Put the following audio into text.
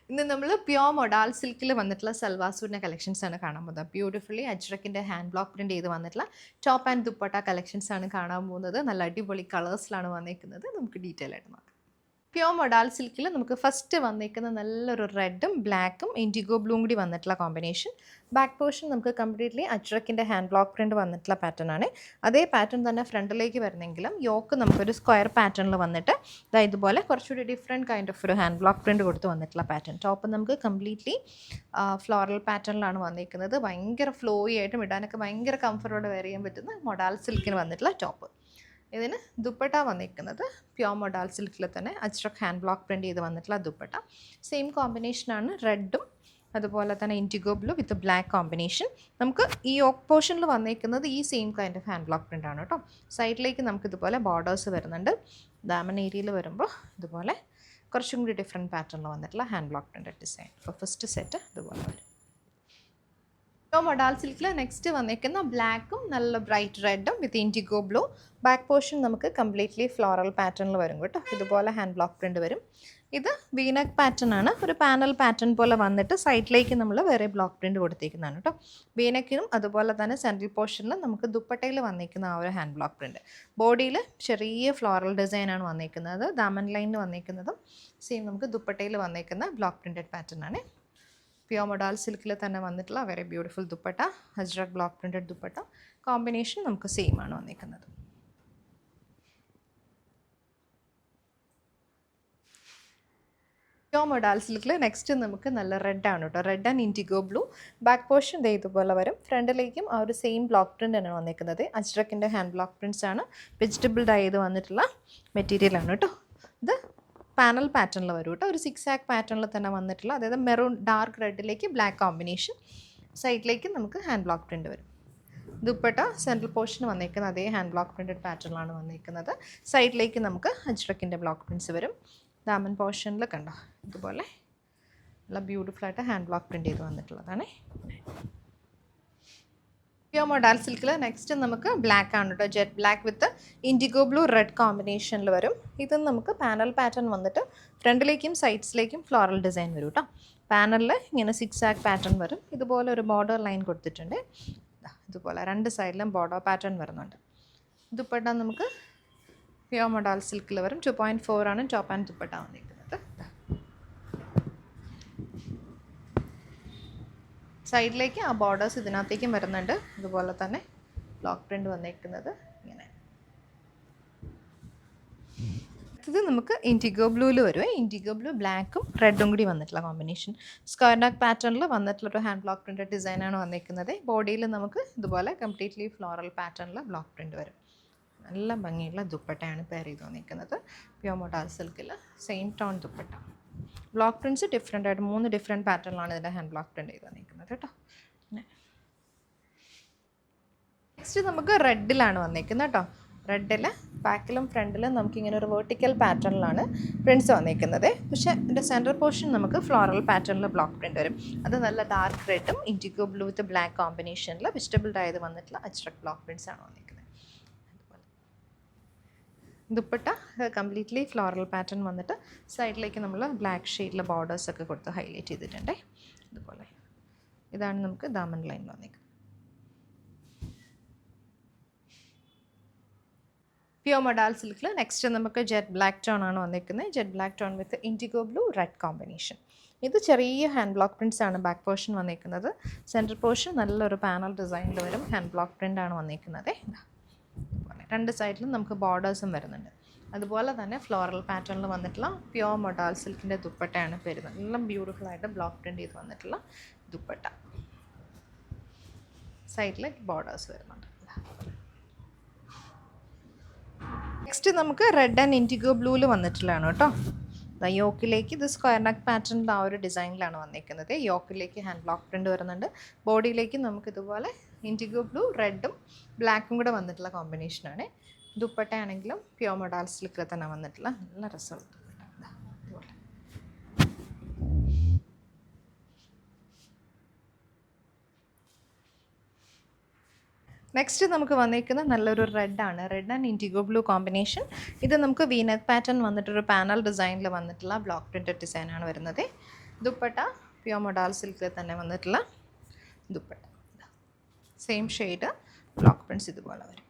ഇന്ന് നമ്മൾ pure modal സിൽക്കിൽ വന്നിട്ടുള്ള സൽവാർ സൂട്ടിൻ്റെ കളക്ഷൻസ് ആണ് കാണാൻ പോകുന്നത്. ബ്യൂട്ടിഫുള്ളി അജ്രക്കിൻ്റെ ഹാൻഡ് ബ്ലോക്ക് പ്രിൻറ്റ് ചെയ്ത് വന്നിട്ടുള്ള ടോപ്പ് ആൻഡ് ദുപ്പട്ട കളക്ഷൻസ് ആണ് കാണാൻ പോകുന്നത്. നല്ല അടിപൊളി കളേഴ്സിലാണ് വന്നിരിക്കുന്നത്. നമുക്ക് ഡീറ്റെയിൽ ആയിട്ട് നോക്കാം. പ്യോർ മൊഡാൾ സിൽക്കിൽ നമുക്ക് ഫസ്റ്റ് വന്നിരിക്കുന്ന നല്ലൊരു റെഡും ബ്ലാക്കും ഇൻഡിഗോ ബ്ലൂം കൂടി വന്നിട്ടുള്ള കോമ്പിനേഷൻ. ബാക്ക് പോർഷൻ നമുക്ക് കംപ്ലീറ്റ്ലി അജ്രക്കിൻ്റെ ഹാൻഡ് ബ്ലോക്ക് പ്രിൻറ്റ് വന്നിട്ടുള്ള പാറ്റേൺ ആണ്. അതേ പാറ്റേൺ തന്നെ ഫ്രണ്ടിലേക്ക് വരുന്നെങ്കിലും യോക്ക് നമുക്കൊരു സ്ക്വയർ പാറ്റേണിൽ വന്നിട്ട് ഇതുപോലെ കുറച്ചുകൂടി ഡിഫറെൻറ്റ് കൈൻഡ് ഓഫ് ഒരു ഹാൻഡ് ബ്ലോക്ക് പ്രിൻറ്റ് കൊടുത്ത് വന്നിട്ടുള്ള പാറ്റേൺ. ടോപ്പ് നമുക്ക് കംപ്ലീറ്റ്ലി ഫ്ലോറൽ പാറ്റേണിലാണ് വന്നിരിക്കുന്നത്. ഭയങ്കര ഫ്ലോയി ആയിട്ടും ഇടാനൊക്കെ ഭയങ്കര കംഫർട്ടോടെ വെയർ ചെയ്യാൻ പറ്റുന്ന മൊഡാൾ സിൽക്കിന് വന്നിട്ടുള്ള ടോപ്പ്. ഇതിന് ദുപ്പട്ട വന്നിരിക്കുന്നത് പ്യോർ മൊഡാൾ സിൽക്കിൽ തന്നെ അജ്രക് ഹാൻഡ് ബ്ലോക്ക് പ്രിൻറ്റ് ചെയ്ത് വന്നിട്ടുള്ള ദുപ്പട്ട. സെയിം കോമ്പിനേഷനാണ് റെഡും അതുപോലെ തന്നെ IndiGo blue with black combination. നമുക്ക് ഈ യോക്ക് പോർഷനിൽ വന്നിരിക്കുന്നത് ഈ same kind of hand block print ആണ് കേട്ടോ. സൈഡിലേക്ക് നമുക്ക് ഇതുപോലെ ബോർഡേഴ്സ് വരുന്നുണ്ട്. ദാമൻ ഏരിയയിൽ വരുമ്പോൾ ഇതുപോലെ കുറച്ചും കൂടി ഡിഫറെൻറ്റ് പാറ്റേണിൽ വന്നിട്ടുള്ള ഹാൻഡ് ബ്ലോക്ക് പ്രിൻ്റ് ഡിസൈൻ. അപ്പോൾ ഫസ്റ്റ് സെറ്റ് ഇതുപോലെ വരും. മൊഡാൾ സിൽക്കിൽ നെക്സ്റ്റ് വന്നിരിക്കുന്ന ബ്ലാക്കും നല്ല ബ്രൈറ്റ് റെഡും വിത്ത് ഇൻഡിഗോ ബ്ലൂ. ബാക്ക് പോർഷൻ നമുക്ക് കംപ്ലീറ്റ്ലി ഫ്ലോറൽ പാറ്റേണിൽ വരും കേട്ടോ. ഇതുപോലെ ഹാൻഡ് ബ്ലോക്ക് പ്രിൻറ്റ് വരും. ഇത് വീനക്ക് പാറ്റേൺ ആണ്. ഒരു പാനൽ പാറ്റേൺ പോലെ വന്നിട്ട് സൈഡിലേക്ക് നമ്മൾ വേറെ ബ്ലോക്ക് പ്രിൻറ്റ് കൊടുത്തിരിക്കുന്നതാണ് കേട്ടോ. വീനക്കിനും അതുപോലെ തന്നെ സെൻട്രൽ പോർഷനിൽ നമുക്ക് ദുപ്പട്ടയിൽ വന്നിരിക്കുന്ന ആ ഒരു ഹാൻഡ് ബ്ലോക്ക് പ്രിൻറ്റ്. ബോഡിയിൽ ചെറിയ ഫ്ലോറൽ ഡിസൈനാണ് വന്നിരിക്കുന്നത്. ദാമൻ ലൈനിൽ വന്നിരിക്കുന്നതും സെയിം നമുക്ക് ദുപ്പട്ടയിൽ വന്നിരിക്കുന്ന ബ്ലോക്ക് പ്രിൻറ്റഡ് പാറ്റേൺ ആണ്. പ്യോർ മൊഡാൾ സിൽക്കിൽ തന്നെ വന്നിട്ടുള്ള very beautiful dupatta, ajrak block printed dupatta. Combination നമുക്ക് സെയിം ആണ് വന്നിരിക്കുന്നത്. പ്യോർ മൊഡാൾ സിൽക്കിൽ നെക്സ്റ്റ് നമുക്ക് നല്ല റെഡാണ് കേട്ടോ. Red and indigo blue. Back portion ഇതുപോലെ വരും. ഫ്രണ്ടിലേക്കും ആ ഒരു സെയിം ബ്ലോക്ക് പ്രിൻ്റ് ആണ് വന്നിരിക്കുന്നത്. അജ്രക്കിൻ്റെ ഹാൻഡ് ബ്ലോക്ക് പ്രിൻറ്റ്സ് ആണ്. വെജിറ്റബിൾ ഡൈ ചെയ്ത് വന്നിട്ടുള്ള മെറ്റീരിയലാണ് കേട്ടോ. ഇത് പാനൽ പാറ്റേണിൽ വരും കേട്ടോ. ഒരു 6 ആക്ക് പാറ്റേണിൽ തന്നെ വന്നിട്ടുള്ള, അതായത് മെറൂൺ ഡാർക്ക് റെഡിലേക്ക് ബ്ലാക്ക് കോമ്പിനേഷൻ. സൈഡിലേക്ക് നമുക്ക് ഹാൻഡ് ബ്ലോക്ക് പ്രിൻറ്റ് വരും. ദുപ്പട്ട സെൻട്രൽ പോർഷൻ വന്നിരിക്കുന്ന അതേ ഹാൻഡ് ബ്ലോക്ക് പ്രിൻറ്റഡ് പാറ്റേണിലാണ് വന്നിരിക്കുന്നത്. സൈഡിലേക്ക് നമുക്ക് അജ്രക്കിൻ്റെ ബ്ലോക്ക് പ്രിൻറ്റ്സ് വരും. ദാമൻ പോർഷനിൽ കണ്ടോ ഇതുപോലെ നല്ല ബ്യൂട്ടിഫുള്ളായിട്ട് ഹാൻഡ് ബ്ലോക്ക് പ്രിൻറ്റ് ചെയ്ത് വന്നിട്ടുള്ളതാണ്. പ്യോർ മൊഡാൾ സിൽക്കിൽ നെക്സ്റ്റ് നമുക്ക് ബ്ലാക്ക് ആണ് കേട്ടോ. Jet black with indigo blue red കോമ്പിനേഷനിൽ വരും. ഇത് നമുക്ക് പാനൽ പാറ്റേൺ വന്നിട്ട് ഫ്രണ്ടിലേക്കും സൈഡ്സിലേക്കും ഫ്ലോറൽ ഡിസൈൻ വരും കേട്ടോ. പാനലിൽ ഇങ്ങനെ 6 ആക്ക് പാറ്റേൺ വരും. ഇതുപോലെ ഒരു ബോർഡർ ലൈൻ കൊടുത്തിട്ടുണ്ട്. ഇതുപോലെ രണ്ട് സൈഡിലും ബോർഡർ പാറ്റേൺ വരുന്നുണ്ട്. ദുപ്പട്ട നമുക്ക് പ്യോർ മൊഡാൾ സിൽക്കിൽ വരും. 2.4 ആണ് ടോപ്പ് ആൻഡ് ദുപ്പട്ട വന്നിരിക്കുന്നത്. സൈഡിലേക്ക് ആ ബോർഡേഴ്സ് ഇതിനകത്തേക്കും വരുന്നുണ്ട്. അതുപോലെ തന്നെ ബ്ലോക്ക് പ്രിൻറ്റ് വന്നിരിക്കുന്നത് ഇങ്ങനെ. ഇത് നമുക്ക് ഇൻഡിഗോ ബ്ലൂവിൽ വരുമേ. ഇൻഡിഗോ ബ്ലൂ ബ്ലാക്കും റെഡും കൂടി വന്നിട്ടുള്ള കോമ്പിനേഷൻ. സ്ക്വയർ ഡാക്ക് പാറ്റേണിൽ വന്നിട്ടുള്ളൊരു ഹാൻഡ് ബ്ലോക്ക് പ്രിൻറ്റഡ് ഡിസൈനാണ് വന്നിരിക്കുന്നത്. ബോഡിയിൽ നമുക്ക് ഇതുപോലെ കംപ്ലീറ്റ്ലി ഫ്ലോറൽ പാറ്റേണിൽ ബ്ലോക്ക് പ്രിൻറ്റ് വരും. നല്ല ഭംഗിയുള്ള ദുപ്പട്ടയാണ് പെയർ ചെയ്ത് വന്നിരിക്കുന്നത്. പ്യോർ മൊഡാൾ സിൽക്കിൽ same tone dupatta. Block prints different ആയിട്ട് 3 ഡിഫറെൻറ്റ് പാറ്റേണിലാണ് ഇതിൻ്റെ ഹാൻഡ് ബ്ലോക്ക് പ്രിൻറ്റ് ചെയ്ത് വന്നിരിക്കുന്നത് കേട്ടോ. നെക്സ്റ്റ് നമുക്ക് റെഡിലാണ് വന്നിരിക്കുന്നത് കേട്ടോ. റെഡിൽ ബാക്കിലും ഫ്രണ്ടിലും നമുക്കിങ്ങനെ ഒരു വെർട്ടിക്കൽ പാറ്റേണിലാണ് പ്രിൻറ്റ്സ് വന്നിരിക്കുന്നത്. പക്ഷേ ഇതിൻ്റെ സെൻട്രൽ പോർഷൻ നമുക്ക് ഫ്ലോറൽ പാറ്റേണിൽ ബ്ലോക്ക് പ്രിൻറ്റ് വരും. അത് നല്ല ഡാർക്ക് റെഡും ഇൻഡിഗോ ബ്ലൂ വിത്ത് ബ്ലാക്ക് കോമ്പിനേഷനിൽ വെജിറ്റബിൾ ആയത് വന്നിട്ടുള്ള അജ്രക് ബ്ലോക്ക് പ്രിൻറ്റ്സ് ആണ് വന്നിരിക്കുന്നത്. ദുപ്പട്ട കംപ്ലീറ്റ്ലി ഫ്ലോറൽ പാറ്റേൺ വന്നിട്ട് സൈഡിലേക്ക് നമ്മൾ ബ്ലാക്ക് ഷെയ്ഡിലെ ബോർഡേഴ്സൊക്കെ കൊടുത്ത് ഹൈലൈറ്റ് ചെയ്തിട്ടുണ്ട്. ഇതുപോലെ ഇതാണ് നമുക്ക് ദാമൻ ലൈൻ വന്നിരിക്കുന്നത്. പ്യോർ മൊഡാൾ സിൽക്കിൽ നെക്സ്റ്റ് നമുക്ക് ജെറ്റ് ബ്ലാക്ക് ടോൺ ആണ് വന്നിരിക്കുന്നത്. ജെറ്റ് ബ്ലാക്ക് ടോൺ വിത്ത് ഇൻഡിഗോ ബ്ലൂ റെഡ് കോമ്പിനേഷൻ. ഇത് ചെറിയ ഹാൻഡ് ബ്ലോക്ക് പ്രിൻറ്റ്സ് ആണ് ബാക്ക് പോർഷൻ വന്നിരിക്കുന്നത്. സെൻട്രൽ പോർഷൻ നല്ലൊരു പാനൽ ഡിസൈനിൽ വരും. ഹാൻഡ് ബ്ലോക്ക് പ്രിൻ്റ് ആണ് വന്നിരിക്കുന്നത്. രണ്ട് സൈഡിലും നമുക്ക് ബോർഡേഴ്സും വരുന്നുണ്ട്. അതുപോലെ തന്നെ ഫ്ലോറൽ പാറ്റേണിൽ വന്നിട്ടുള്ള പ്യോർ മൊഡാൾ സിൽക്കിൻ്റെ ദുപ്പട്ടയാണ് വരുന്നത്. നല്ല ബ്യൂട്ടിഫുള്ളായിട്ട് ബ്ലോക്ക് പ്രിൻറ്റ് ചെയ്ത് വന്നിട്ടുള്ള ദുപ്പട്ട. സൈഡിൽ ബോർഡേഴ്സ് വരുന്നുണ്ട്. നെക്സ്റ്റ് നമുക്ക് റെഡ് ആൻഡ് ഇൻഡിഗോ ബ്ലൂവിൽ വന്നിട്ടുള്ളതാണ് കേട്ടോ. യോക്കിലേക്ക് ഇത് സ്ക്വയർ നെക്ക് പാറ്റേണിൽ ആ ഒരു ഡിസൈനിലാണ് വന്നിരിക്കുന്നത്. യോക്കിലേക്ക് ഹാൻഡ് ബ്ലോക്ക് പ്രിൻറ്റ് വരുന്നുണ്ട്. ബോഡിയിലേക്ക് നമുക്ക് ഇതുപോലെ ഇൻഡിഗോ ബ്ലൂ റെഡും ബ്ലാക്കും കൂടെ വന്നിട്ടുള്ള കോമ്പിനേഷനാണ്. ദുപ്പട്ടയാണെങ്കിലും പ്യോർ മൊഡാൾ സിൽക്കിൽ തന്നെ വന്നിട്ടുള്ള നല്ല രസമുള്ള ദുപ്പട്ട. നെക്സ്റ്റ് നമുക്ക് വന്നിരിക്കുന്ന നല്ലൊരു റെഡാണ്. Red and indigo blue combination. ഇത് നമുക്ക് വീനക്ക് പാറ്റേൺ വന്നിട്ടൊരു പാനൽ ഡിസൈനിൽ വന്നിട്ടുള്ള ബ്ലോക്ക് പ്രിൻറ്റഡ് ഡിസൈനാണ് വരുന്നത്. ദുപ്പട്ട പ്യുവർ മൊഡാൾ സിൽക്കിൽ തന്നെ വന്നിട്ടുള്ള dupatta, same shade block prints ഇതുപോലെ വരും.